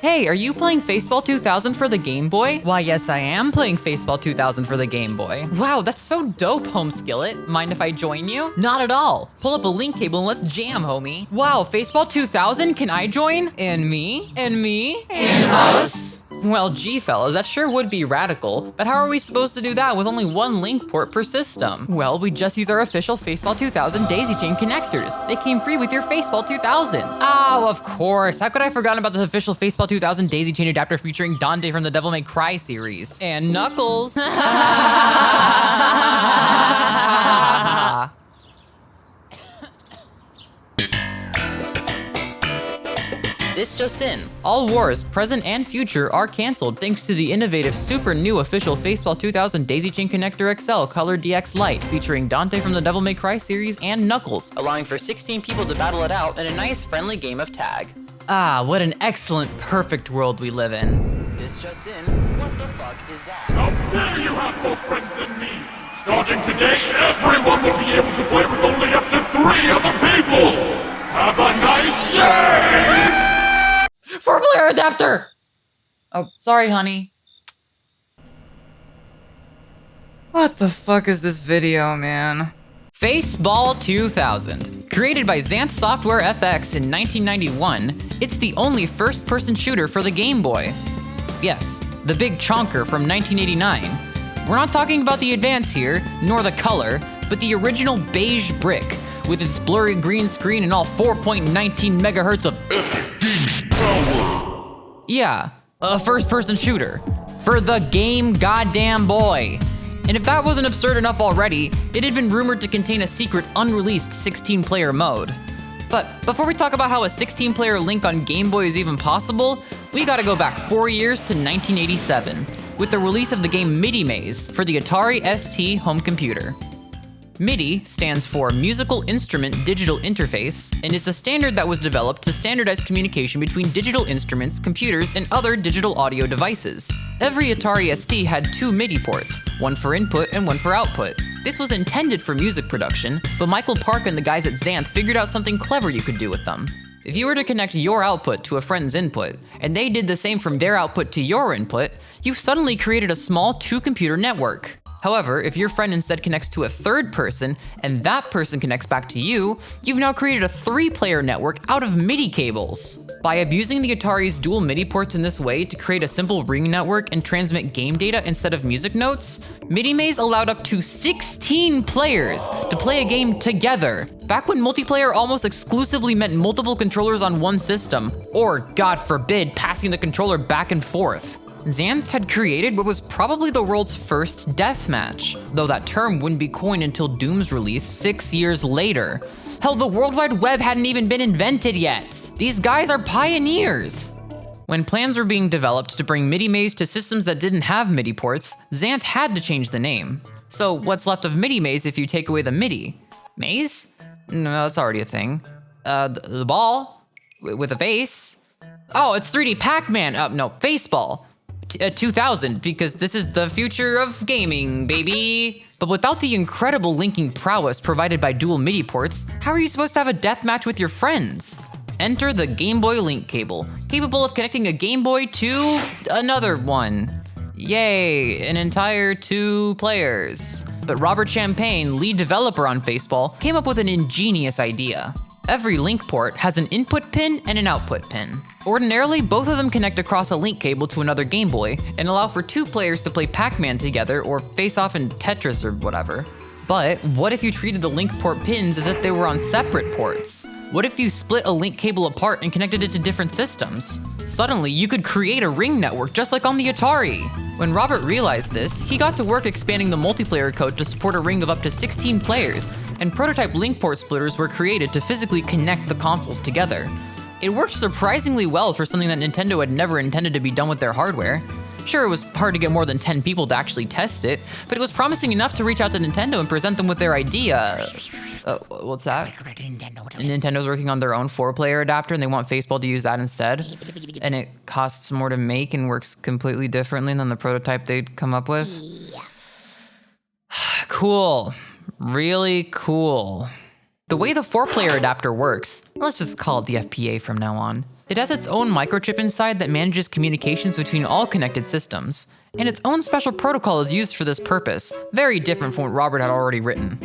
Hey, are you playing Faceball 2000 for the Game Boy? Why, yes, I am playing Faceball 2000 for the Game Boy. Wow, that's so dope, Home Skillet. Mind if I join you? Not at all. Pull up a link cable and let's jam, homie. Wow, Faceball 2000, can I join? And me? And me? And us? Well, gee, fellas, that sure would be radical, but how are we supposed to do that with only one link port per system? Well, we just use our official Faceball 2000 daisy chain connectors. They came free with your Faceball 2000. Oh, of course. How could I have forgotten about the official Faceball 2000 daisy chain adapter featuring Dante from the Devil May Cry series? And Knuckles. This just in. All wars, present and future, are canceled thanks to the innovative, super new official Faceball 2000 Daisy Chain Connector XL Color DX Lite featuring Dante from the Devil May Cry series and Knuckles, allowing for 16 people to battle it out in a nice, friendly game of tag. Ah, what an excellent, perfect world we live in. This just in. What the fuck is that? How dare you have more friends than me! Starting today, everyone will be able to play with only up to 3 other people! Have a nice day! 4-player adapter! Oh, sorry, honey. What the fuck is this video, man? Faceball 2000. Created by Xanth Software FX in 1991, it's the only first-person shooter for the Game Boy. Yes, the big chonker from 1989. We're not talking about the advance here, nor the color, but the original beige brick, with its blurry green screen and all 4.19 megahertz of power. Yeah, a first-person shooter for the Game Goddamn Boy. And if that wasn't absurd enough already, it had been rumored to contain a secret unreleased 16-player mode. But before we talk about how a 16-player link on Game Boy is even possible, we gotta go back 4 years to 1987, with the release of the game MIDI Maze for the Atari ST home computer. MIDI stands for Musical Instrument Digital Interface, and is a standard that was developed to standardize communication between digital instruments, computers, and other digital audio devices. Every Atari ST had 2 MIDI ports, one for input and one for output. This was intended for music production, but Michael Park and the guys at Xanth figured out something clever you could do with them. If you were to connect your output to a friend's input, and they did the same from their output to your input, you've suddenly created a small 2-computer network. However, if your friend instead connects to a third person, and that person connects back to you, you've now created a 3-player network out of MIDI cables. By abusing the Atari's dual MIDI ports in this way to create a simple ring network and transmit game data instead of music notes, MIDI Maze allowed up to 16 players to play a game together, back when multiplayer almost exclusively meant multiple controllers on one system, or, God forbid, passing the controller back and forth. Xanth had created what was probably the world's first deathmatch, though that term wouldn't be coined until Doom's release 6 years later. Hell, the World Wide Web hadn't even been invented yet. These guys are pioneers. When plans were being developed to bring MIDI Maze to systems that didn't have MIDI ports, Xanth had to change the name. So what's left of MIDI Maze if you take away the MIDI? Maze? No, that's already a thing. The ball? With a face? Oh, it's 3D Pac-Man. No, Faceball. 2000, because this is the future of gaming, baby. But without the incredible linking prowess provided by dual MIDI ports, how are you supposed to have a deathmatch with your friends? Enter the Game Boy link cable, capable of connecting a Game Boy to another one. Yay, an entire 2 players. But Robert Champagne, lead developer on Faceball, came up with an ingenious idea. Every link port has an input pin and an output pin. Ordinarily, both of them connect across a link cable to another Game Boy and allow for 2 players to play Pac-Man together or face off in Tetris or whatever. But what if you treated the link port pins as if they were on separate ports? What if you split a link cable apart and connected it to different systems? Suddenly, you could create a ring network just like on the Atari. When Robert realized this, he got to work expanding the multiplayer code to support a ring of up to 16 players, and prototype link port splitters were created to physically connect the consoles together. It worked surprisingly well for something that Nintendo had never intended to be done with their hardware. Sure, it was hard to get more than 10 people to actually test it, but it was promising enough to reach out to Nintendo and present them with their idea. What's that? Nintendo's working on their own 4-player adapter and they want Faceball to use that instead. And it costs more to make and works completely differently than the prototype they'd come up with. Yeah. Cool. Really cool. The way the 4-player adapter works, let's just call it the FPA from now on, It has its own microchip inside that manages communications between all connected systems, and its own special protocol is used for this purpose, very different from what Robert had already written.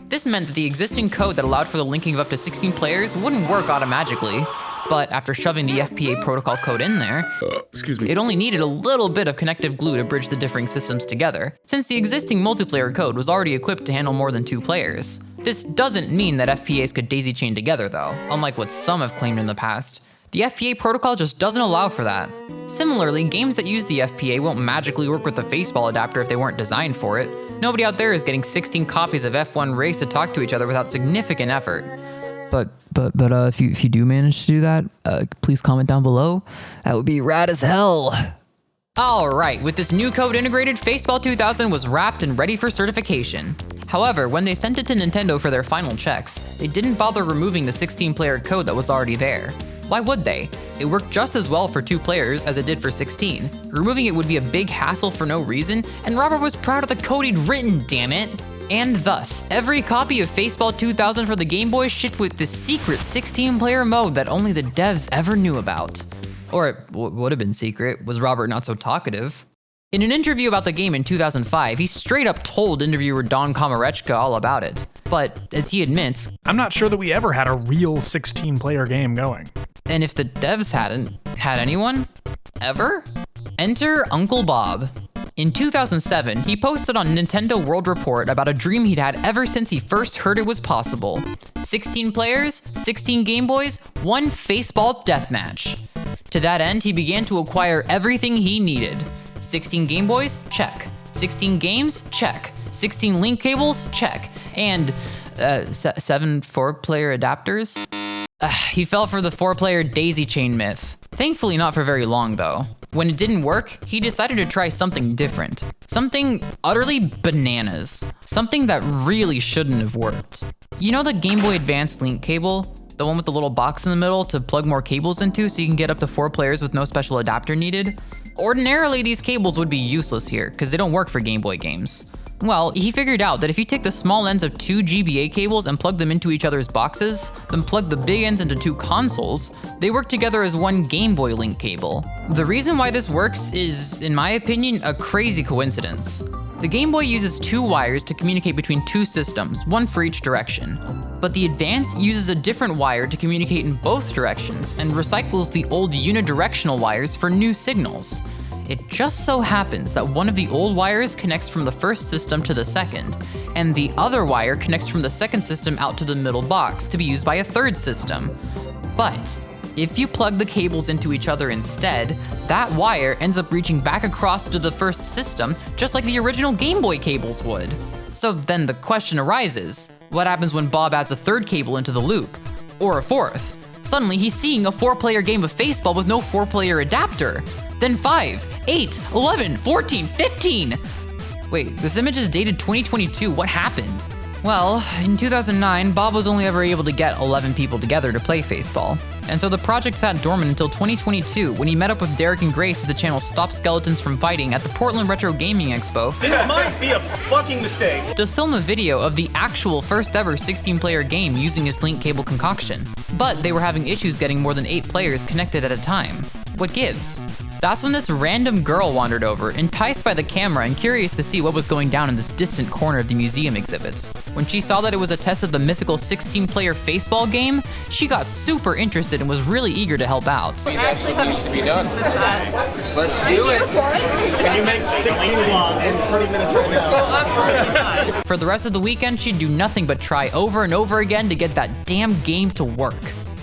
This meant that the existing code that allowed for the linking of up to 16 players wouldn't work automatically, but after shoving the FPA protocol code in there, it only needed a little bit of connective glue to bridge the differing systems together, since the existing multiplayer code was already equipped to handle more than 2 players. This doesn't mean that FPAs could daisy chain together though, unlike what some have claimed in the past. The FPA protocol just doesn't allow for that. Similarly, games that use the FPA won't magically work with the Faceball adapter if they weren't designed for it. Nobody out there is getting 16 copies of F1 Race to talk to each other without significant effort. But if you do manage to do that, please comment down below. That would be rad as hell. Alright, with this new code integrated, Faceball 2000 was wrapped and ready for certification. However, when they sent it to Nintendo for their final checks, they didn't bother removing the 16-player code that was already there. Why would they? It worked just as well for 2 players as it did for 16. Removing it would be a big hassle for no reason, and Robert was proud of the code he'd written, damn it. And thus, every copy of Faceball 2000 for the Game Boy shipped with the secret 16-player mode that only the devs ever knew about. Or it would have been secret, was Robert not so talkative? In an interview about the game in 2005, he straight up told interviewer Don Komarechka all about it. But, as he admits, I'm not sure that we ever had a real 16-player game going. And if the devs hadn't, had anyone? Ever? Enter Uncle Bob. In 2007, he posted on Nintendo World Report about a dream he'd had ever since he first heard it was possible. 16 players, 16 Game Boys, 1 Faceball deathmatch. To that end, he began to acquire everything he needed. 16 Game Boys? Check. 16 games? Check. 16 link cables? Check. And 7 4-player adapters? He fell for the 4-player daisy chain myth. Thankfully not for very long though. When it didn't work, he decided to try something different. Something utterly bananas. Something that really shouldn't have worked. You know the Game Boy Advance link cable? The one with the little box in the middle to plug more cables into so you can get up to 4 players with no special adapter needed? Ordinarily, these cables would be useless here, because they don't work for Game Boy games. Well, he figured out that if you take the small ends of 2 GBA cables and plug them into each other's boxes, then plug the big ends into 2 consoles, they work together as 1 Game Boy link cable. The reason why this works is, in my opinion, a crazy coincidence. The Game Boy uses 2 wires to communicate between 2 systems, 1 for each direction. But the Advance uses a different wire to communicate in both directions and recycles the old unidirectional wires for new signals. It just so happens that one of the old wires connects from the first system to the second, and the other wire connects from the second system out to the middle box to be used by a third system. But if you plug the cables into each other instead, that wire ends up reaching back across to the first system, just like the original Game Boy cables would. So then the question arises, what happens when Bob adds a 3rd cable into the loop? Or a 4th? Suddenly he's seeing a 4-player game of Faceball with no 4-player adapter. Then 5, 8, 11, 14, 15! Wait, this image is dated 2022, what happened? Well, in 2009, Bob was only ever able to get 11 people together to play Faceball. And so the project sat dormant until 2022 when he met up with Derek and Grace of the channel Stop Skeletons from Fighting at the Portland Retro Gaming Expo. This might be a fucking mistake. To film a video of the actual first ever 16-player game using his link cable concoction. But they were having issues getting more than 8 players connected at a time. What gives? That's when this random girl wandered over, enticed by the camera and curious to see what was going down in this distant corner of the museum exhibit. When she saw that it was a test of the mythical 16-player Faceball game, she got super interested and was really eager to help out. That's what needs to be done. Let's do it. Can you make 16 long in 20 minutes right now? Absolutely not. For the rest of the weekend, she'd do nothing but try over and over again to get that damn game to work.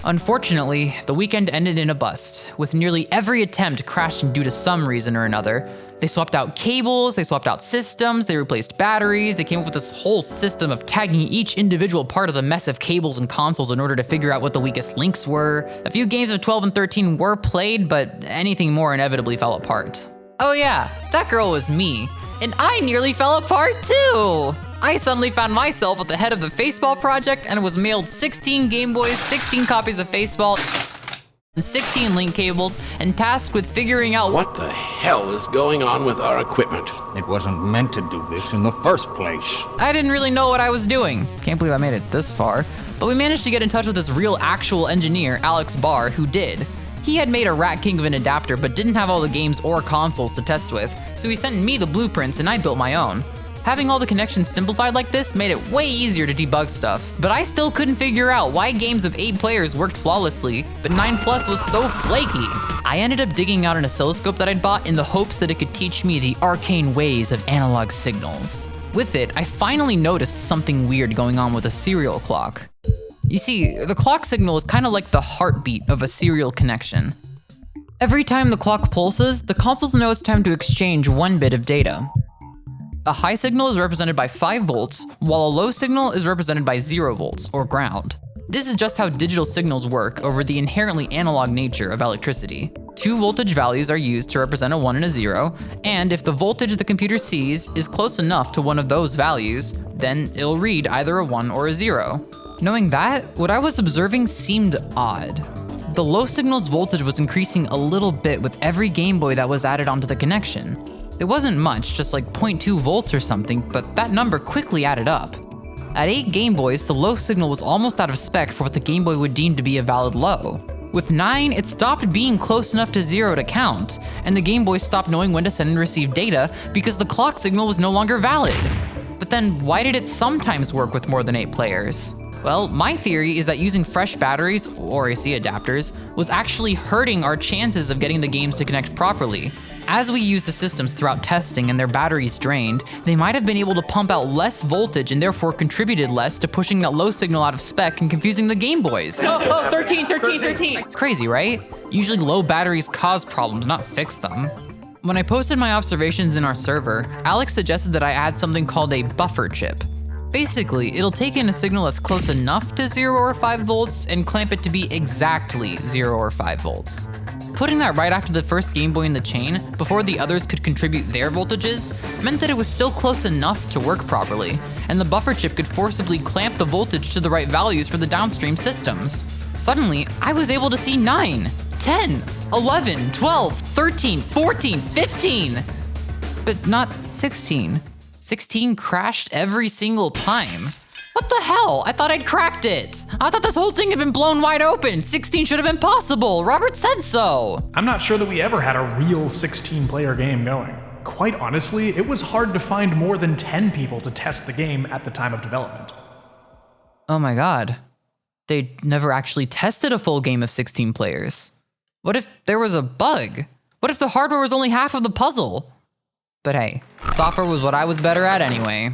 Unfortunately, the weekend ended in a bust, with nearly every attempt crashing due to some reason or another. They swapped out cables, they swapped out systems, they replaced batteries, they came up with this whole system of tagging each individual part of the mess of cables and consoles in order to figure out what the weakest links were. A few games of 12 and 13 were played, but anything more inevitably fell apart. Oh yeah, that girl was me. And I nearly fell apart too! I suddenly found myself at the head of the Faceball project and was mailed 16 Game Boys, 16 copies of Faceball, and 16 link cables, and tasked with figuring out What the hell is going on with our equipment? It wasn't meant to do this in the first place. I didn't really know what I was doing. Can't believe I made it this far. But we managed to get in touch with this real actual engineer, Alex Barr, who did. He had made a rat king of an adapter but didn't have all the games or consoles to test with, so he sent me the blueprints and I built my own. Having all the connections simplified like this made it way easier to debug stuff, but I still couldn't figure out why games of 8 players worked flawlessly, but 9+ was so flaky. I ended up digging out an oscilloscope that I'd bought in the hopes that it could teach me the arcane ways of analog signals. With it, I finally noticed something weird going on with a serial clock. You see, the clock signal is kind of like the heartbeat of a serial connection. Every time the clock pulses, the consoles know it's time to exchange 1 bit of data. A high signal is represented by 5 volts, while a low signal is represented by 0 volts, or ground. This is just how digital signals work over the inherently analog nature of electricity. 2 voltage values are used to represent a 1 and a 0, and if the voltage the computer sees is close enough to one of those values, then it'll read either a 1 or a 0. Knowing that, what I was observing seemed odd. The low signal's voltage was increasing a little bit with every Game Boy that was added onto the connection. It wasn't much, just like 0.2 volts or something, but that number quickly added up. At 8 Game Boys, the low signal was almost out of spec for what the Game Boy would deem to be a valid low. With 9, it stopped being close enough to 0 to count, and the Game Boy stopped knowing when to send and receive data because the clock signal was no longer valid. But then why did it sometimes work with more than 8 players? Well, my theory is that using fresh batteries, or AC adapters, was actually hurting our chances of getting the games to connect properly. As we used the systems throughout testing and their batteries drained, they might have been able to pump out less voltage and therefore contributed less to pushing that low signal out of spec and confusing the Game Boys. Oh, 13. It's crazy, right? Usually low batteries cause problems, not fix them. When I posted my observations in our server, Alex suggested that I add something called a buffer chip. Basically, it'll take in a signal that's close enough to 0 or 5 volts and clamp it to be exactly 0 or 5 volts. Putting that right after the first Game Boy in the chain, before the others could contribute their voltages, meant that it was still close enough to work properly, and the buffer chip could forcibly clamp the voltage to the right values for the downstream systems. Suddenly, I was able to see 9, 10, 11, 12, 13, 14, 15, but not 16. 16 crashed every single time. What the hell? I thought I'd cracked it. I thought this whole thing had been blown wide open. 16 should have been possible. Robert said so. I'm not sure that we ever had a real 16-player game going. Quite honestly, it was hard to find more than 10 people to test the game at the time of development. Oh my god. They never actually tested a full game of 16 players. What if there was a bug? What if the hardware was only half of the puzzle? But hey, software was what I was better at anyway.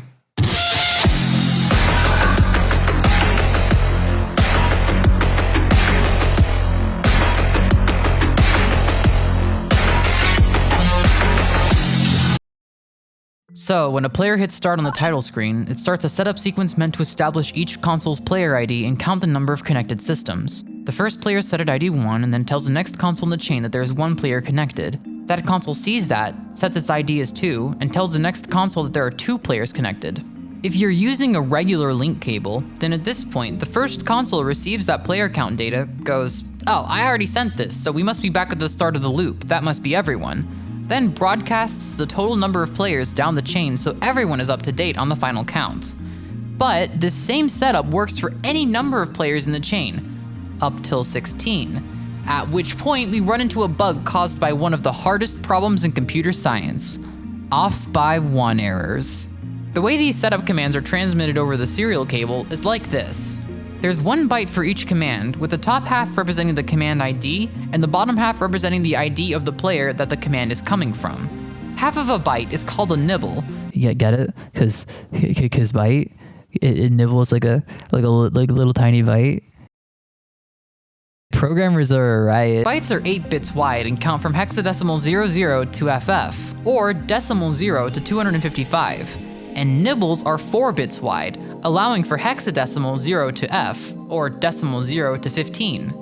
So, when a player hits start on the title screen, it starts a setup sequence meant to establish each console's player ID and count the number of connected systems. The first player is set at ID 1 and then tells the next console in the chain that there is 1 player connected. That console sees that, sets its ID as 2, and tells the next console that there are 2 players connected. If you're using a regular link cable, then at this point, the first console receives that player count data, goes, "Oh, I already sent this, so we must be back at the start of the loop, that must be everyone," then broadcasts the total number of players down the chain so everyone is up to date on the final count. But this same setup works for any number of players in the chain, up till 16, at which point we run into a bug caused by one of the hardest problems in computer science, off by 1 errors. The way these setup commands are transmitted over the serial cable is like this. There's 1 byte for each command, with the top half representing the command ID and the bottom half representing the ID of the player that the command is coming from. Half of a byte is called a nibble. Yeah, get it? Cause byte, it nibbles like a little tiny byte. Programmers are right. Bytes are 8 bits wide and count from hexadecimal 00 to FF, or decimal 0 to 255. And nibbles are 4 bits wide, allowing for hexadecimal 0 to F, or decimal 0 to 15.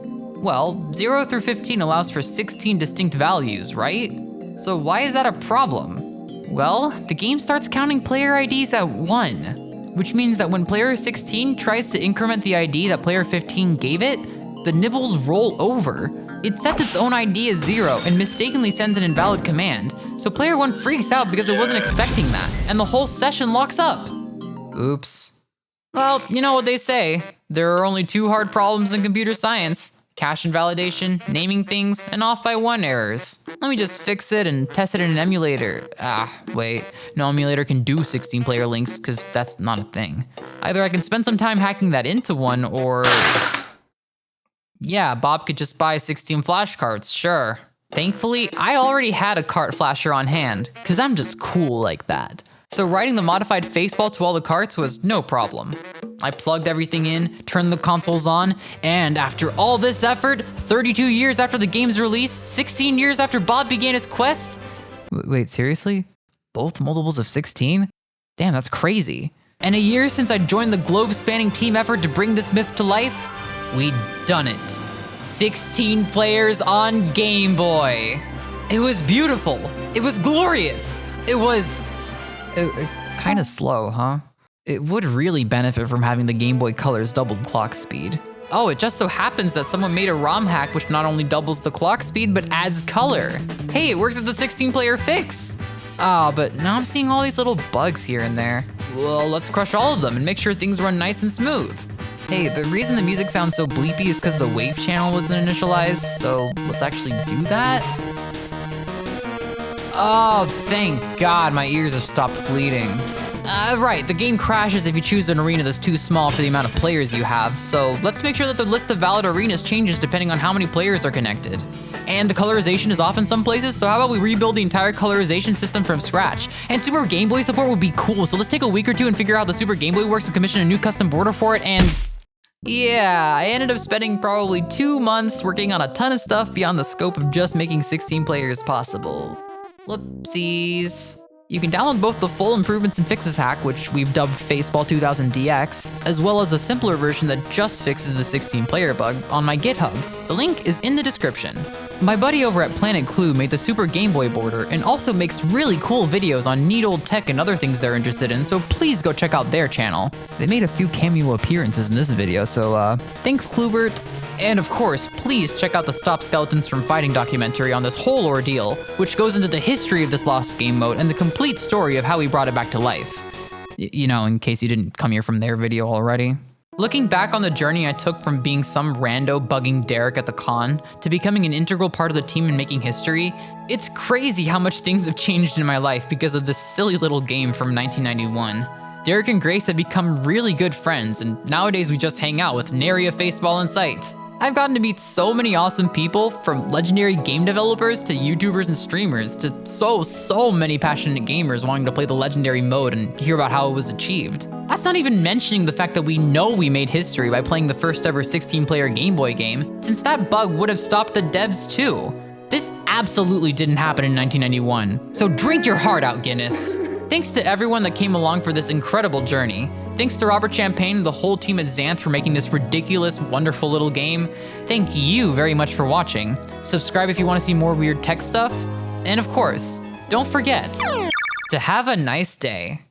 Well, 0 through 15 allows for 16 distinct values, right? So why is that a problem? Well, the game starts counting player IDs at 1, which means that when player 16 tries to increment the ID that player 15 gave it, the nibbles roll over. It sets its own ID as 0 and mistakenly sends an invalid command, so player 1 freaks out because it wasn't expecting that, and the whole session locks up. Oops. Well, you know what they say, there are only 2 hard problems in computer science, cache invalidation, naming things, and off by 1 errors. Let me just fix it and test it in an emulator. Wait, no emulator can do 16-player links because that's not a thing. Either I can spend some time hacking that into one, or... yeah, Bob could just buy 16 flashcards, sure. Thankfully, I already had a cart flasher on hand, because I'm just cool like that. So writing the modified Faceball to all the carts was no problem. I plugged everything in, turned the consoles on, and after all this effort, 32 years after the game's release, 16 years after Bob began his quest... Wait, seriously? Both multiples of 16? Damn, that's crazy. And a year since I joined the globe-spanning team effort to bring this myth to life, we'd done it. 16 players on Game Boy. It was beautiful. It was glorious. It was... kind of slow, huh? It would really benefit from having the Game Boy Color's doubled clock speed. Oh, it just so happens that someone made a ROM hack which not only doubles the clock speed, but adds color. Hey, it works with the 16-player fix. Oh, but now I'm seeing all these little bugs here and there. Well, let's crush all of them and make sure things run nice and smooth. Hey, the reason the music sounds so bleepy is because the wave channel wasn't initialized, so let's actually do that. Oh, thank God my ears have stopped bleeding. Right, the game crashes if you choose an arena that's too small for the amount of players you have, so let's make sure that the list of valid arenas changes depending on how many players are connected. And the colorization is off in some places, so how about we rebuild the entire colorization system from scratch? And Super Game Boy support would be cool, so let's take a week or two and figure out how the Super Game Boy works and commission a new custom border for it, and... yeah, I ended up spending probably 2 months working on a ton of stuff beyond the scope of just making 16 players possible. Whoopsies. You can download both the full improvements and fixes hack, which we've dubbed Faceball 2000 DX, as well as a simpler version that just fixes the 16-player bug on my GitHub. The link is in the description. My buddy over at Planet Clue made the Super Game Boy border and also makes really cool videos on neat old tech and other things they're interested in, so please go check out their channel. They made a few cameo appearances in this video, so thanks Cluebert. And of course, please check out the Stop Skeletons from Fighting documentary on this whole ordeal, which goes into the history of this lost game mode and the complete story of how he brought it back to life. You know, in case you didn't come here from their video already. Looking back on the journey I took from being some rando bugging Derek at the con to becoming an integral part of the team and making history, it's crazy how much things have changed in my life because of this silly little game from 1991. Derek and Grace have become really good friends, and nowadays we just hang out with nary a Faceball in sight. I've gotten to meet so many awesome people, from legendary game developers to YouTubers and streamers to so many passionate gamers wanting to play the legendary mode and hear about how it was achieved. That's not even mentioning the fact that we know we made history by playing the first ever 16-player Game Boy game, since that bug would have stopped the devs too. This absolutely didn't happen in 1991, so drink your heart out, Guinness. Thanks to everyone that came along for this incredible journey. Thanks to Robert Champagne and the whole team at Xanth for making this ridiculous, wonderful little game. Thank you very much for watching. Subscribe if you want to see more weird tech stuff. And of course, don't forget to have a nice day.